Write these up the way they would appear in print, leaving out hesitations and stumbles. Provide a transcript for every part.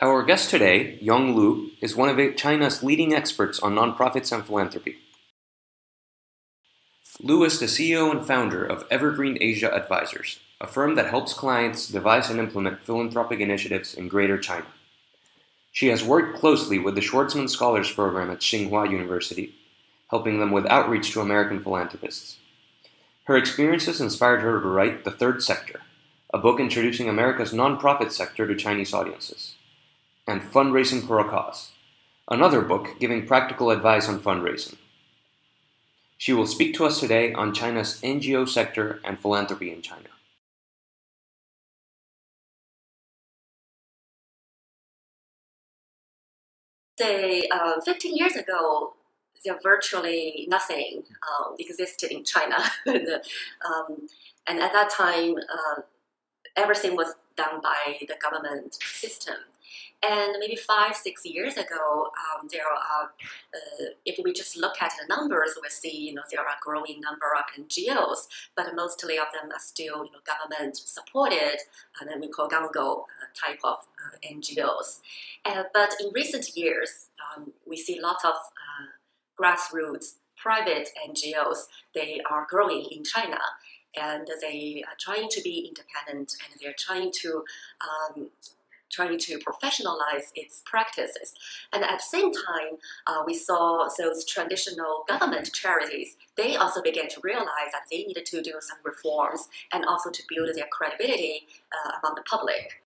Our guest today, Yong Lu, is one of China's leading experts on nonprofits and philanthropy. Lu is the CEO and founder of Evergreen Asia Advisors, a firm that helps clients devise and implement philanthropic initiatives in Greater China. She has worked closely with the Schwarzman Scholars Program at Tsinghua University, helping them with outreach to American philanthropists. Her experiences inspired her to write The Third Sector, a book introducing America's nonprofit sector to Chinese audiences, and Fundraising for a Cause, another book giving practical advice on fundraising. She will speak to us today on China's NGO sector and philanthropy in China. Say 15 years ago, there virtually nothing existed in China. And at that time, everything was done by the government system. And maybe 5-6 years ago, if we just look at the numbers, we see there are a growing number of NGOs, but mostly of them are still government supported, and then we call Gango type of NGOs. But in recent years, we see lots of grassroots private NGOs. They are growing in China, and they are trying to be independent, and they're trying to professionalize its practices. And at the same time, we saw those traditional government charities, they also began to realize that they needed to do some reforms and also to build their credibility among the public.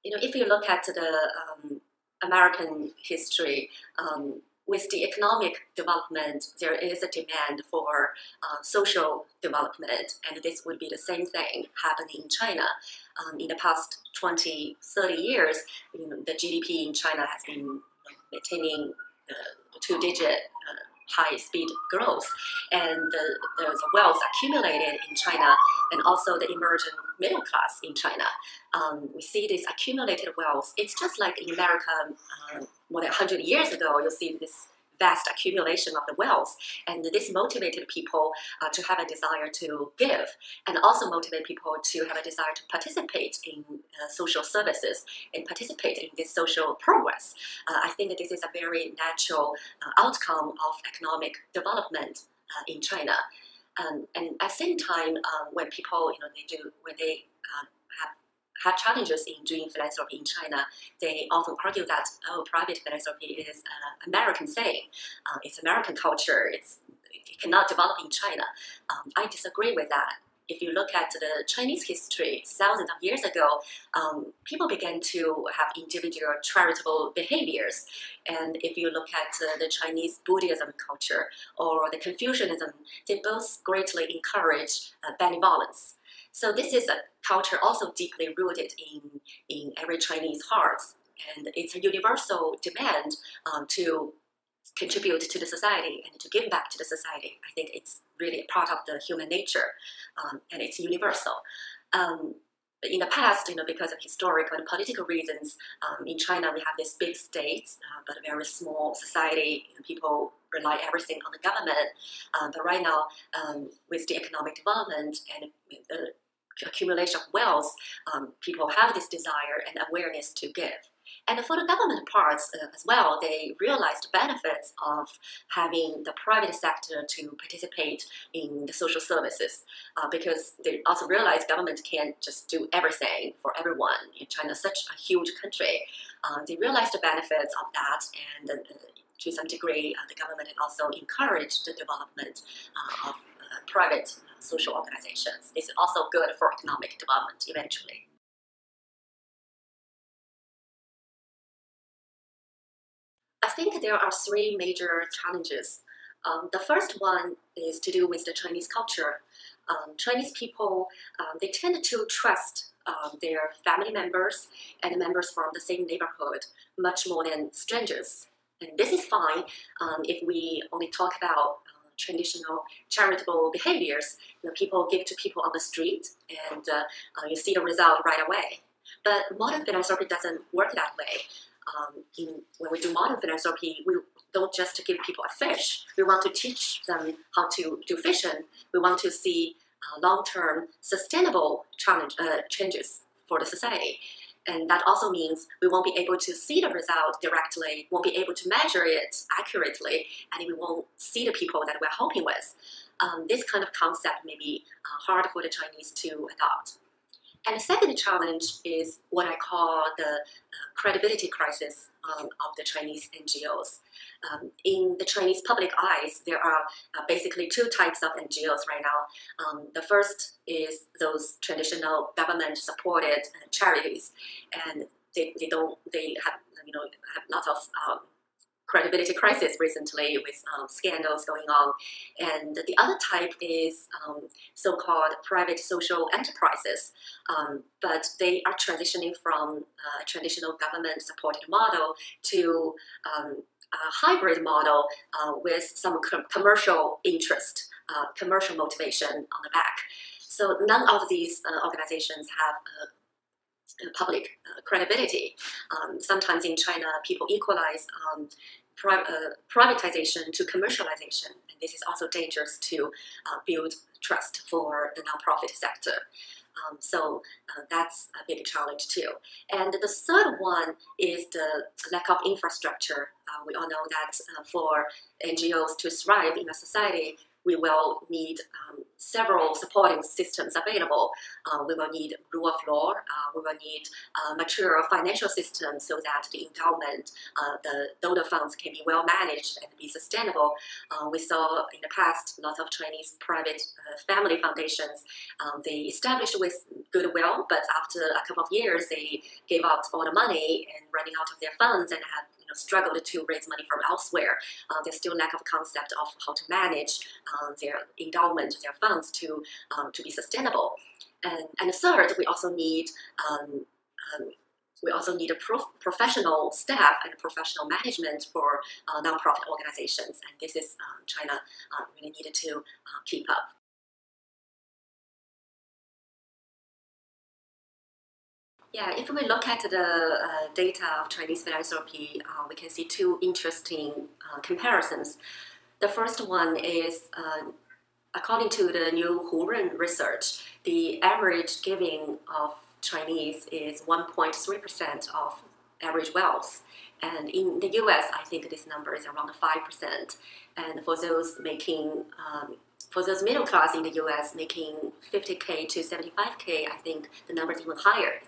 If you look at the American history, with the economic development, there is a demand for social development, and this would be the same thing happening in China. In the past 20-30 years, the GDP in China has been maintaining two-digit high-speed growth, and there's wealth accumulated in China, and also the emerging middle class in China. We see this accumulated wealth. It's just like in America more than 100 years ago. You'll see this vast accumulation of the wealth, and this motivated people to have a desire to give, and also motivate people to have a desire to participate in social services and participate in this social progress. I think that this is a very natural outcome of economic development in China. And at the same time, when people, when they have challenges in doing philanthropy in China, they often argue that, private philanthropy is an American thing. It's American culture. It cannot develop in China. I disagree with that. If you look at the Chinese history, thousands of years ago, people began to have individual charitable behaviors. And if you look at the Chinese Buddhism culture or the Confucianism, they both greatly encourage benevolence. So this is a culture also deeply rooted in every Chinese heart, and it's a universal demand to contribute to the society and to give back to the society. I think it's really a part of the human nature, and it's universal. In the past, because of historical and political reasons, in China we have these big states, but a very small society. People rely everything on the government. But right now, with the economic development and the accumulation of wealth, people have this desire and awareness to give. And for the government parts as well, they realize the benefits of having the private sector to participate in the social services, because they also realize government can't just do everything for everyone. China is such a huge country. They realize the benefits of that, and to some degree, the government also encouraged the development of private social organizations. It's also good for economic development eventually. I think there are three major challenges. The first one is to do with the Chinese culture. Chinese people, they tend to trust their family members and members from the same neighborhood much more than strangers. And this is fine if we only talk about traditional charitable behaviors. People give to people on the street, and you see the result right away. But modern philanthropy doesn't work that way. When we do modern philanthropy, we don't just give people a fish. We want to teach them how to do fishing. We want to see long-term sustainable changes for the society. And that also means we won't be able to see the result directly, won't be able to measure it accurately, and we won't see the people that we're helping with. This kind of concept may be hard for the Chinese to adopt. And the second challenge is what I call the credibility crisis of the Chinese NGOs. In the Chinese public eyes, there are basically two types of NGOs right now. The first is those traditional government-supported charities, and they have lots of credibility crisis recently with scandals going on. And the other type is so-called private social enterprises, but they are transitioning from a traditional government-supported model to a hybrid model with some commercial interest, commercial motivation on the back. So none of these organizations have public credibility. Sometimes in China, people equalize privatization to commercialization, and this is also dangerous to build trust for the nonprofit sector. So that's a big challenge too. And the third one is the lack of infrastructure. We all know that for NGOs to thrive in a society, we will need several supporting systems available. We will need rule of law. We will need mature financial systems so that the endowment, the donor funds can be well managed and be sustainable. We saw in the past lots of Chinese private family foundations. They established with goodwill, but after a couple of years, they gave out all the money and running out of their funds and had struggled to raise money from elsewhere. There's still lack of concept of how to manage their endowment, their funds to be sustainable. And third, we also need a professional staff and professional management for nonprofit organizations, and this is China really needed to keep up. Yeah, if we look at the data of Chinese philanthropy, we can see two interesting comparisons. The first one is, according to the new Huron research, the average giving of Chinese is 1.3% of average wealth. And in the US, I think this number is around 5%. And for those making for those middle class in the US making 50K to 75K, I think the number is even higher.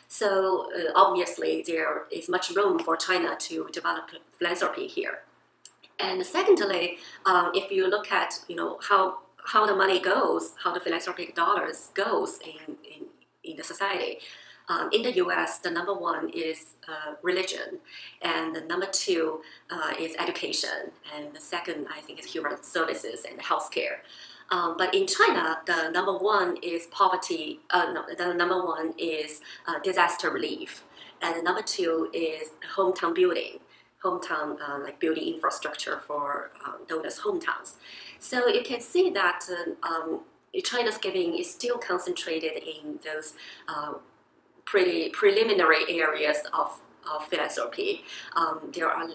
So obviously there is much room for China to develop philanthropy here. And secondly, if you look at how the money goes, how the philanthropic dollars goes in the society. In the US, the number one is religion, and the number two is education, and the second, I think, is human services and healthcare. But in China, the number one is poverty. The number one is disaster relief, and the number two is hometown building, like building infrastructure for donors' hometowns. So you can see that China's giving is still concentrated in those pretty preliminary areas of philanthropy. There are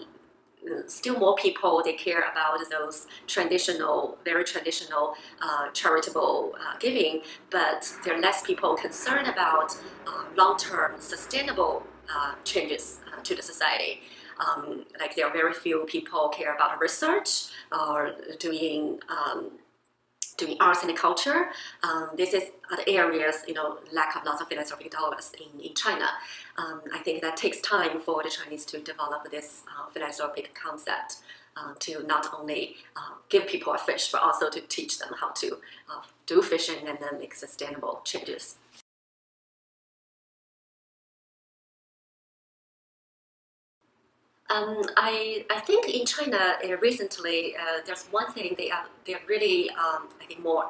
still more people, they care about those traditional, very traditional charitable giving, but there are less people concerned about long-term sustainable changes to the society. Like there are very few people care about research or doing arts and culture. This is other areas, lack of lots of philanthropic dollars in China. I think that takes time for the Chinese to develop this philanthropic concept to not only give people a fish, but also to teach them how to do fishing and then make sustainable changes. I think in China recently there's one thing they're really I think more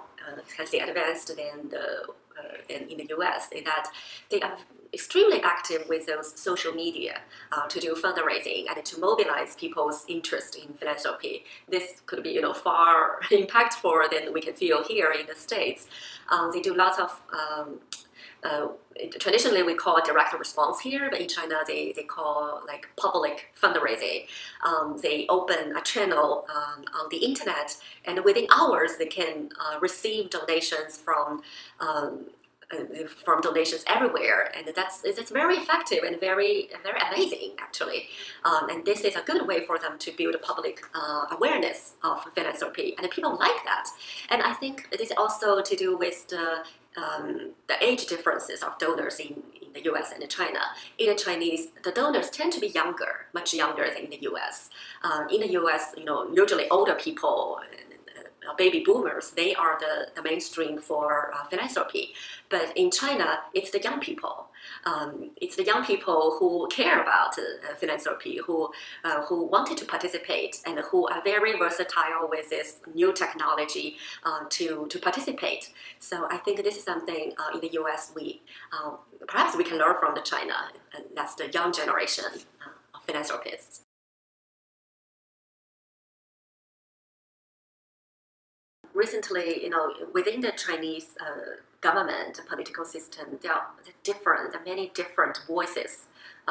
can say advanced than in the US, is that they are extremely active with those social media to do fundraising and to mobilize people's interest in philanthropy. This could be far impactful than we can feel here in the States. They do lots of traditionally we call it direct response here, but in China they call like public fundraising. They open a channel on the internet, and within hours they can receive donations from donations everywhere, and it's very effective and very amazing actually. And this is a good way for them to build public awareness of philanthropy, and people like that. And I think it is also to do with the age differences of donors in the US and China. In the Chinese, the donors tend to be younger, much younger than in the US. In the US, usually older people, baby boomers, they are the mainstream for philanthropy. But in China, it's the young people. It's the young people who care about philanthropy, who wanted to participate, and who are very versatile with this new technology to participate. So I think this is something in the US perhaps we can learn from China. And that's the young generation of philanthropists. Recently, within the Chinese government political system, there are many different voices.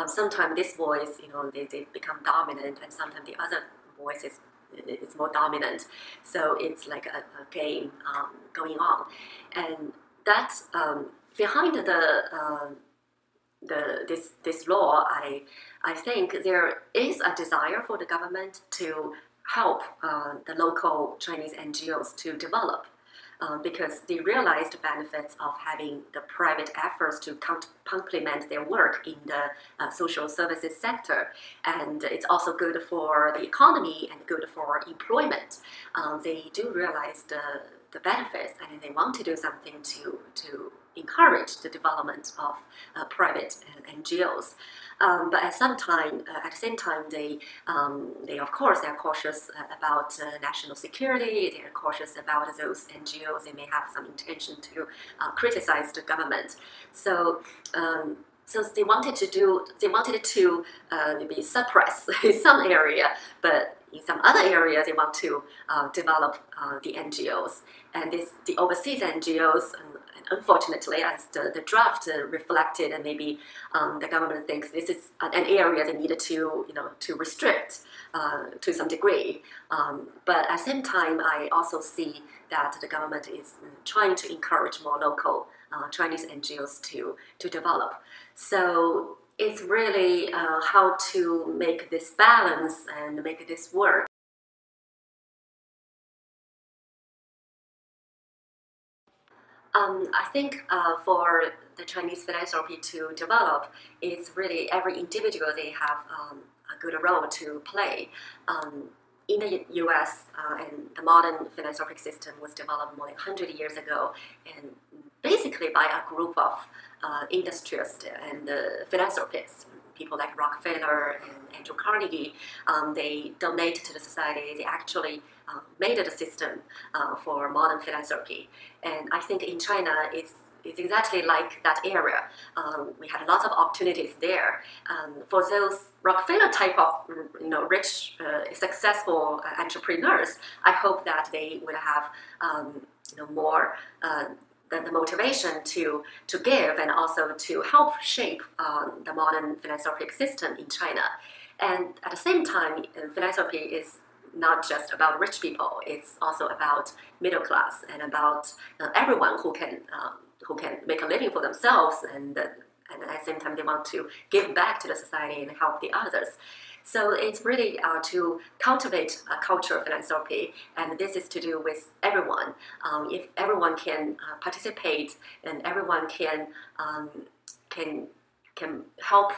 Sometimes this voice, they become dominant, and sometimes the other voice is more dominant. So it's like a game going on, and that's behind this law. I think there is a desire for the government to help the local Chinese NGOs to develop, because they realize the benefits of having the private efforts to complement their work in the social services sector. And it's also good for the economy and good for employment. They do realize the benefits, and they want to do something to encourage the development of private NGOs. But at the same time, they of course are cautious about national security. They are cautious about those NGOs. They may have some intention to criticize the government. So. So they wanted to maybe suppress in some area, but in some other areas they want to develop the NGOs. And the overseas NGOs, unfortunately, as the draft reflected, and maybe the government thinks this is an area they needed to restrict to some degree. But at the same time, I also see that the government is trying to encourage more local Chinese NGOs to develop. So it's really how to make this balance and make this work. I think for the Chinese philanthropy to develop, it's really every individual, they have a good role to play. In the US, and the modern philanthropic system was developed more than 100 years ago, and basically by a group of industrialists and philanthropists, people like Rockefeller and Andrew Carnegie. They donate to the society. They actually made the system for modern philanthropy. And I think in China, it's exactly like that area. We had lots of opportunities there. For those Rockefeller type of rich, successful entrepreneurs, I hope that they would have more the motivation to give, and also to help shape the modern philanthropic system in China. And at the same time, philanthropy is not just about rich people. It's also about middle class and about everyone who can make a living for themselves, and at the same time they want to give back to the society and help the others. So it's really to cultivate a culture of philanthropy, and this is to do with everyone. If everyone can participate, and everyone can help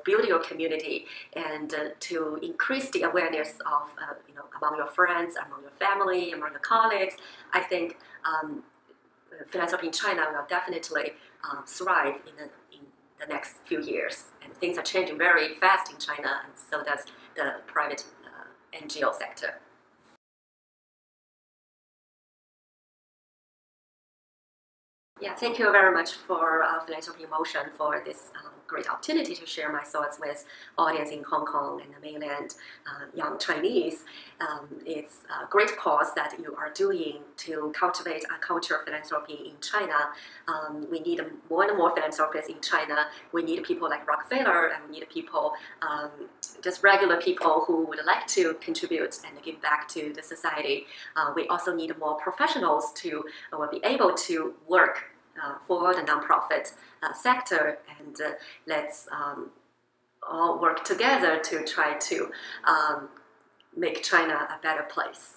build your community, and to increase the awareness of among your friends, among your family, among your colleagues, I think philanthropy in China will definitely thrive in the next few years. And things are changing very fast in China, and so does the private NGO sector. Yeah, thank you very much for Philanthropy in Motion for this great opportunity to share my thoughts with audience in Hong Kong and the mainland young Chinese. It's a great cause that you are doing to cultivate a culture of philanthropy in China. We need more and more philanthropists in China. We need people like Rockefeller, and we need people, just regular people who would like to contribute and give back to the society. We also need more professionals to be able to work for the nonprofit sector, and let's all work together to try to make China a better place.